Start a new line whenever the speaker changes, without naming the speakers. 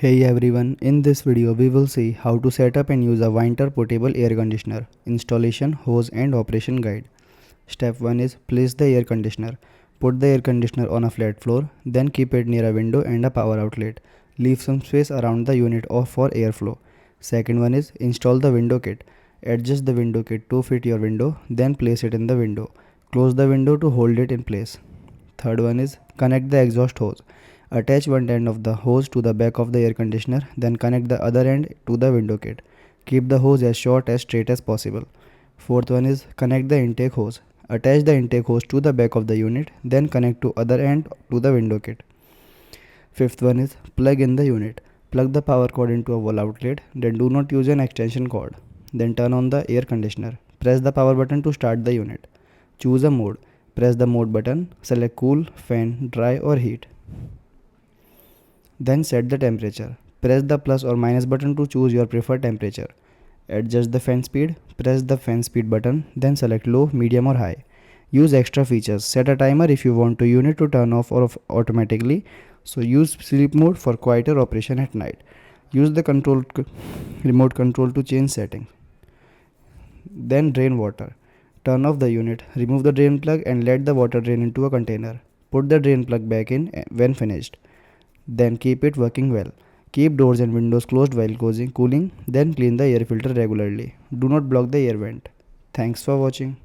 Hey everyone, in this video we will see how to set up and use a Whynter Portable Air Conditioner, installation, hose and operation guide. Step 1 is place the air conditioner. Put the air conditioner on a flat floor, then keep it near a window and a power outlet. Leave some space around the unit off for airflow. Second one is install the window kit. Adjust the window kit to fit your window, then place it in the window. Close the window to hold it in place. Third one is connect the exhaust hose. Attach one end of the hose to the back of the air conditioner, then connect the other end to the window kit. Keep the hose as short as straight as possible. Fourth one is connect the intake hose. Attach the intake hose to the back of the unit, then connect to other end to the window kit. Fifth one is plug in the unit. Plug the power cord into a wall outlet, then do not use an extension cord. Then turn on the air conditioner. Press the power button to start the unit. Choose a mode. Press the mode button, select cool, fan, dry or heat. Then set the temperature. Press the plus or minus button to choose your preferred temperature. Adjust the fan speed. Press the fan speed button, then select low, medium or high. Use extra features. Set a timer if you want the unit to turn off automatically. So use sleep mode for quieter operation at night. Use the remote control to change settings. Then drain water. Turn off the unit, remove the drain plug and let the water drain into a container. Put the drain plug back in when finished. Then keep it working well. Keep doors and windows closed while cooling, then clean the air filter regularly. Do not block the air vent. Thanks for watching.